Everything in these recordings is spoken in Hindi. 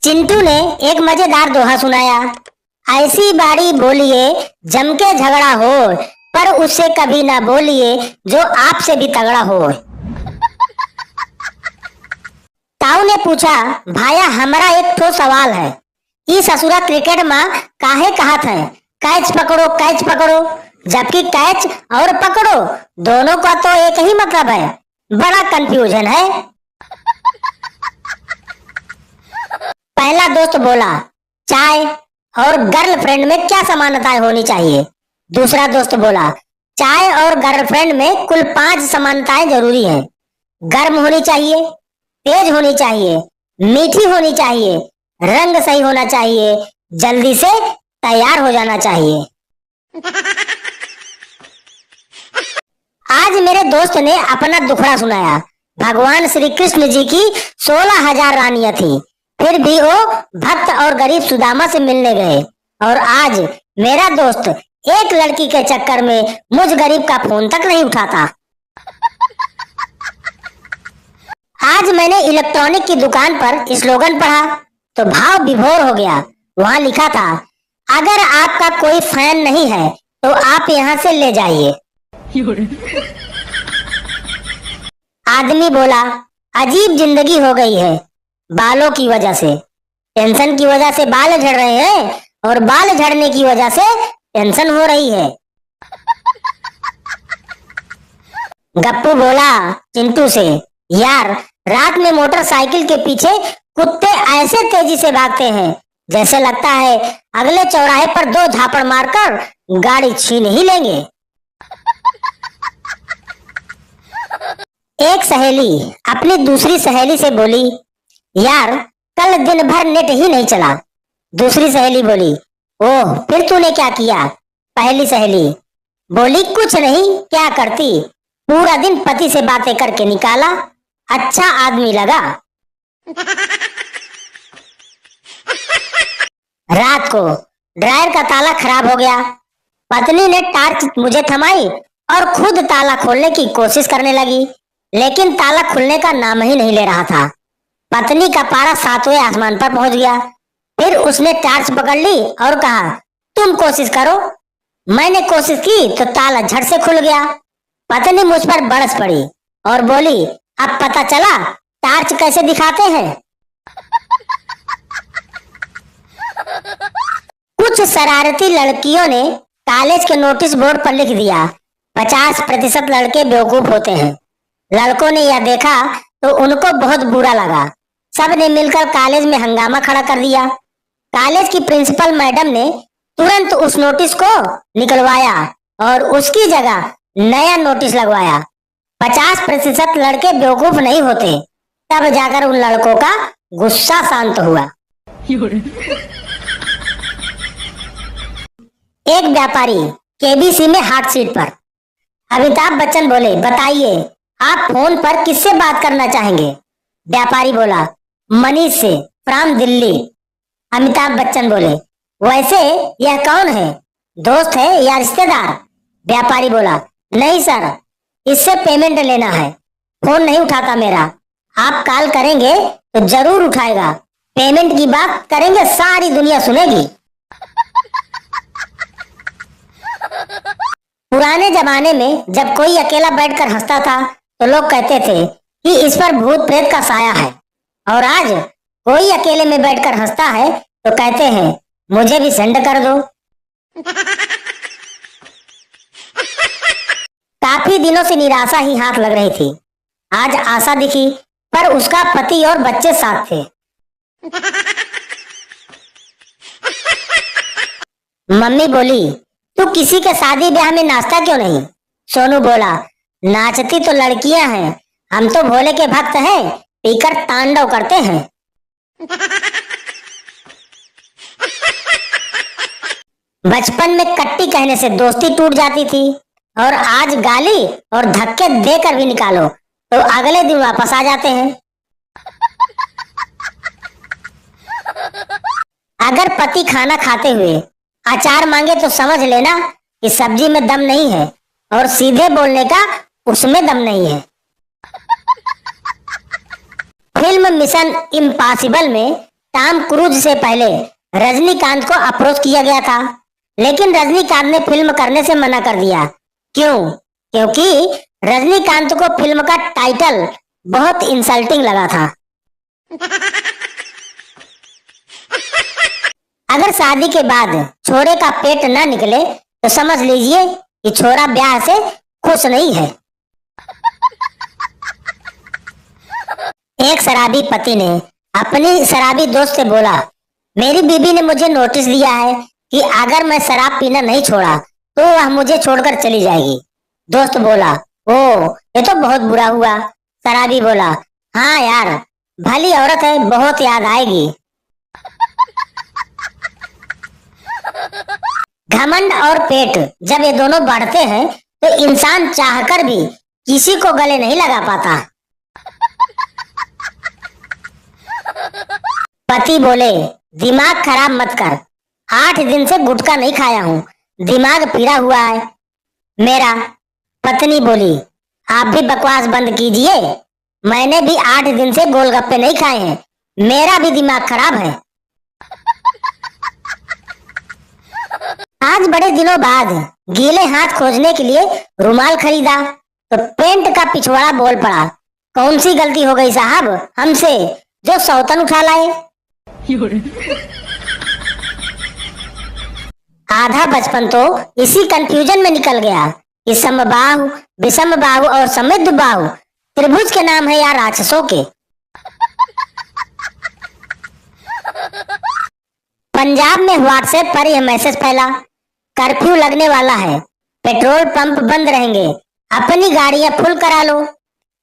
चिंटू ने एक मजेदार दोहा सुनाया। ऐसी बाड़ी बोलिए जम के झगड़ा हो, पर उससे कभी ना बोलिए जो आपसे भी तगड़ा हो। ताऊ ने पूछा, भाया हमारा एक ठो सवाल है। ई ससुरा क्रिकेट में काहे कहत है कैच पकड़ो, जबकि कैच और पकड़ो दोनों का तो एक ही मतलब है। बड़ा कंफ्यूजन है। पहला दोस्त बोला, चाय और गर्लफ्रेंड में क्या समानताएं होनी चाहिए। दूसरा दोस्त बोला, चाय और गर्लफ्रेंड में कुल 5 समानताएं जरूरी हैं। गर्म होनी चाहिए, तेज होनी चाहिए, मीठी होनी चाहिए, रंग सही होना चाहिए, जल्दी से तैयार हो जाना चाहिए। आज मेरे दोस्त ने अपना दुखड़ा सुनाया। भगवान श्री कृष्ण जी की 16,000 रानियां थी, फिर भी वो भक्त और गरीब सुदामा से मिलने गए। और आज मेरा दोस्त एक लड़की के चक्कर में मुझ गरीब का फोन तक नहीं उठाता। आज मैंने इलेक्ट्रॉनिक की दुकान पर स्लोगन पढ़ा तो भाव विभोर हो गया। वहां लिखा था, अगर आपका कोई फैन नहीं है तो आप यहाँ से ले जाइए। आदमी बोला, अजीब जिंदगी हो गई है बालों की वजह से। टेंशन की वजह से बाल झड़ रहे हैं और बाल झड़ने की वजह से टेंशन हो रही है। गप्पू बोला चिंटू से, यार रात में मोटरसाइकिल के पीछे कुत्ते ऐसे तेजी से भागते हैं जैसे लगता है अगले चौराहे पर 2 झापड़ मारकर गाड़ी छीन ही लेंगे। एक सहेली अपनी दूसरी सहेली से बोली, यार कल दिन भर नेट ही नहीं चला। दूसरी सहेली बोली, ओह फिर तूने क्या किया। पहली सहेली बोली, कुछ नहीं, क्या करती, पूरा दिन पति से बातें करके निकाला, अच्छा आदमी लगा। रात को ड्रायर का ताला खराब हो गया। पत्नी ने टार्च मुझे थमाई और खुद ताला खोलने की कोशिश करने लगी, लेकिन ताला खुलने का नाम ही नहीं ले रहा था। पत्नी का पारा 7वें आसमान पर पहुंच गया। फिर उसने टार्च पकड़ ली और कहा, तुम कोशिश करो। मैंने कोशिश की तो ताला झट से खुल गया। पत्नी मुझ पर बरस पड़ी और बोली, अब पता चला टार्च कैसे दिखाते हैं। कुछ शरारती लड़कियों ने कॉलेज के नोटिस बोर्ड पर लिख दिया, 50% लड़के बेवकूफ होते हैं। लड़कों ने यह देखा तो उनको बहुत बुरा लगा। सब ने मिलकर कॉलेज में हंगामा खड़ा कर दिया। कॉलेज की प्रिंसिपल मैडम ने तुरंत उस नोटिस को निकलवाया और उसकी जगह नया नोटिस लगवाया, 50% लड़के बेवकूफ नहीं होते। तब जाकर उन लड़कों का गुस्सा शांत हुआ। एक व्यापारी केबीसी में हॉट सीट पर। अमिताभ बच्चन बोले, बताइए आप फोन पर किससे बात करना चाहेंगे। व्यापारी बोला, मनीष से, फ्रॉम दिल्ली। अमिताभ बच्चन बोले, वैसे यह कौन है, दोस्त है या रिश्तेदार। व्यापारी बोला, नहीं सर, इससे पेमेंट लेना है, फोन नहीं उठाता मेरा। आप कॉल करेंगे तो जरूर उठाएगा, पेमेंट की बात करेंगे सारी दुनिया सुनेगी। पुराने जमाने में जब कोई अकेला बैठकर हंसता था तो लोग कहते थे कि इस पर भूत प्रेत का साया है, और आज कोई अकेले में बैठकर हंसता है तो कहते हैं मुझे भी सेंड कर दो। काफी दिनों से निराशा ही हाथ लग रही थी। आज आशा दिखी, पर उसका पति और बच्चे साथ थे। मम्मी बोली, तू किसी के शादी ब्याह में नाचता क्यों नहीं। सोनू बोला, नाचती तो लड़कियां हैं, हम तो भोले के भक्त हैं, पीकर तांडव करते हैं। बचपन में कट्टी कहने से दोस्ती टूट जाती थी, और आज गाली और धक्के देकर भी निकालो तो अगले दिन वापस आ जाते हैं। अगर पति खाना खाते हुए अचार मांगे तो समझ लेना कि सब्जी में दम नहीं है, और सीधे बोलने का उसमें दम नहीं है। फिल्म मिशन इम्पॉसिबल में टॉम क्रूज से पहले रजनीकांत को अप्रोच किया गया था, लेकिन रजनीकांत ने फिल्म करने से मना कर दिया। क्यों? क्योंकि रजनीकांत को फिल्म का टाइटल बहुत इंसल्टिंग लगा था। अगर शादी के बाद छोरे का पेट न निकले तो समझ लीजिए कि छोरा ब्याह से खुश नहीं है। एक शराबी पति ने अपनी शराबी दोस्त से बोला, मेरी बीबी ने मुझे नोटिस दिया है कि अगर मैं शराब पीना नहीं छोड़ा तो वह मुझे छोड़कर चली जाएगी। दोस्त बोला, ओ ये तो बहुत बुरा हुआ। शराबी बोला, हाँ यार, भली औरत है, बहुत याद आएगी। घमंड और पेट जब ये दोनों बढ़ते हैं तो इंसान चाहकर भी किसी को गले नहीं लगा पाता। पति बोले, दिमाग खराब मत कर, 8 दिन से गुटखा नहीं खाया हूँ, दिमाग पीड़ा हुआ है मेरा। पत्नी बोली, आप भी बकवास बंद कीजिए, मैंने भी 8 दिन से गोलगप्पे नहीं खाए हैं, मेरा भी दिमाग खराब है। आज बड़े दिनों बाद गीले हाथ खोजने के लिए रुमाल खरीदा तो पेंट का पिछवाड़ा बोल पड़ा, कौन सी गलती हो गई साहब हमसे जो सौतन उठा लाए। आधा बचपन तो इसी कंफ्यूजन में निकल गया कि समबाहु, विषमबाहु और समद्विबाहु त्रिभुज के नाम है या राक्षसों के। पंजाब में व्हाट्सएप पर यह मैसेज फैला, कर्फ्यू लगने वाला है, पेट्रोल पंप बंद रहेंगे, अपनी गाड़ियां फुल करा लो।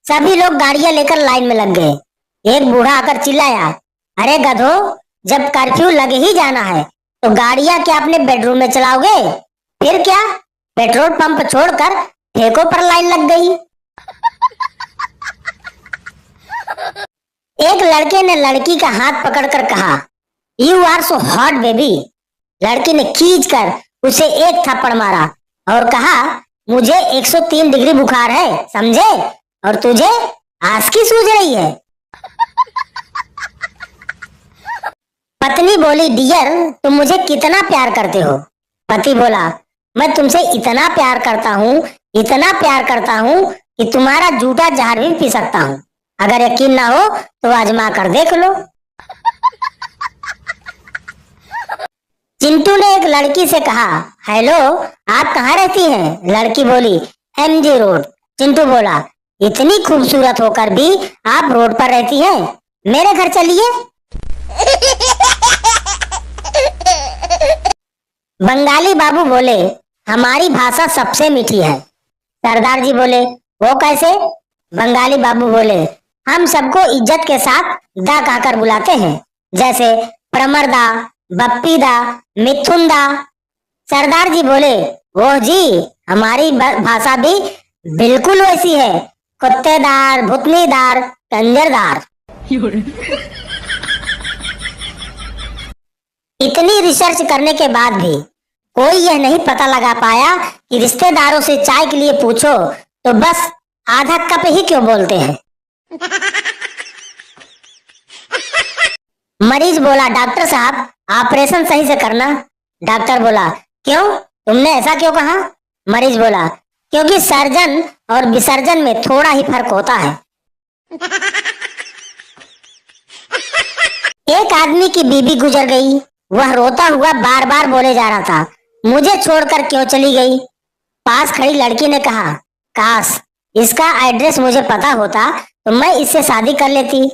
सभी लोग गाड़ियां लेकर लाइन में लग गए। एक बूढ़ा आकर चिल्लाया, अरे गधो, जब कर्फ्यू लगे ही जाना है तो गाड़ियां क्या अपने बेडरूम में चलाओगे? फिर क्या, पेट्रोल पंप छोड़कर ठेकों पर लाइन लग गई। एक लड़के ने लड़की का हाथ पकड़कर कहा, you are so hot baby. लड़की ने खींच कर उसे एक थप्पड़ मारा और कहा, मुझे 103 डिग्री बुखार है, समझे, और तुझे आंसकी सूझ रही है। पत्नी बोली, डियर, तुम मुझे कितना प्यार करते हो? पति बोला, मैं तुमसे इतना प्यार करता हूँ, इतना प्यार करता हूँ कि तुम्हारा जूठा जहर भी पी सकता हूँ। अगर यकीन ना हो तो आजमा कर देख लो। चिंटू ने एक लड़की से कहा, हेलो, आप कहाँ रहती हैं? लड़की बोली, MG रोड। चिंटू बोला, इतनी खूबसूरत होकर भी आप रोड पर रहती हैं, मेरे घर चलिए। बंगाली बाबू बोले, हमारी भाषा सबसे मीठी है। सरदार जी बोले, वो कैसे? बंगाली बाबू बोले, हम सबको इज्जत के साथ दा कहकर बुलाते हैं, जैसे प्रमरदा, बप्पीदा, मिथुनदा। सरदार जी बोले, ओह जी, हमारी भाषा भी बिल्कुल वैसी है, कुत्तेदार, भुतनीदार, कंजरदार। इतनी रिसर्च करने के बाद भी कोई यह नहीं पता लगा पाया कि रिश्तेदारों से चाय के लिए पूछो तो बस आधा कप ही क्यों बोलते हैं। मरीज बोला, डॉक्टर साहब, ऑपरेशन सही से करना। डॉक्टर बोला, क्यों, तुमने ऐसा क्यों कहा? मरीज बोला, क्योंकि सर्जन और विसर्जन में थोड़ा ही फर्क होता है। एक आदमी की बीबी गुजर गई। वह रोता हुआ बार बार बोले जा रहा था, मुझे छोड़कर क्यों चली गई? पास खड़ी लड़की ने कहा, काश इसका एड्रेस मुझे पता होता तो मैं इससे शादी कर लेती।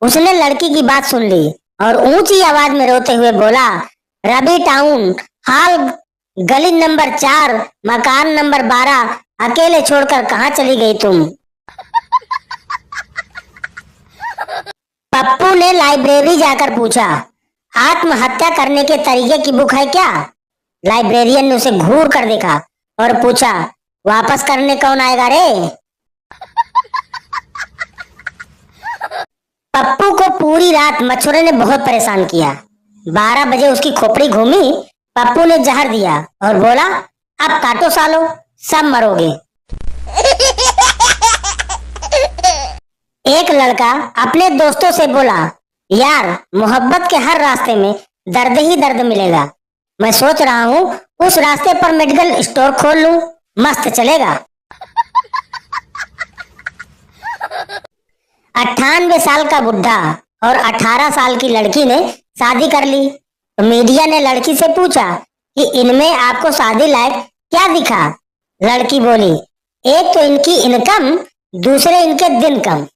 उसने लड़की की बात सुन ली और ऊंची आवाज में रोते हुए बोला, रवि टाउन हाल, गली नंबर 4, मकान नंबर 12, अकेले छोड़कर कहाँ चली गई तुम? पप्पू ने लाइब्रेरी जाकर पूछा, आत्महत्या करने के तरीके की बुक है क्या? लाइब्रेरियन ने उसे घूर कर देखा और पूछा, वापस करने कौन आएगा रे? पप्पू को पूरी रात मच्छरों ने बहुत परेशान किया। 12 बजे उसकी खोपड़ी घूमी। पप्पू ने जहर दिया और बोला, अब काटो सालो, सब मरोगे। एक लड़का अपने दोस्तों से बोला, यार मोहब्बत के हर रास्ते में दर्द ही दर्द मिलेगा। मैं सोच रहा हूँ उस रास्ते पर मेडिकल स्टोर खोल लूं, मस्त चलेगा। 98 साल का बुढ़ा और 18 साल की लड़की ने शादी कर ली। तो मीडिया ने लड़की से पूछा कि इनमें आपको शादी लायक क्या दिखा। लड़की बोली, एक तो इनकी इनकम, दूसरे इनके दिन कम।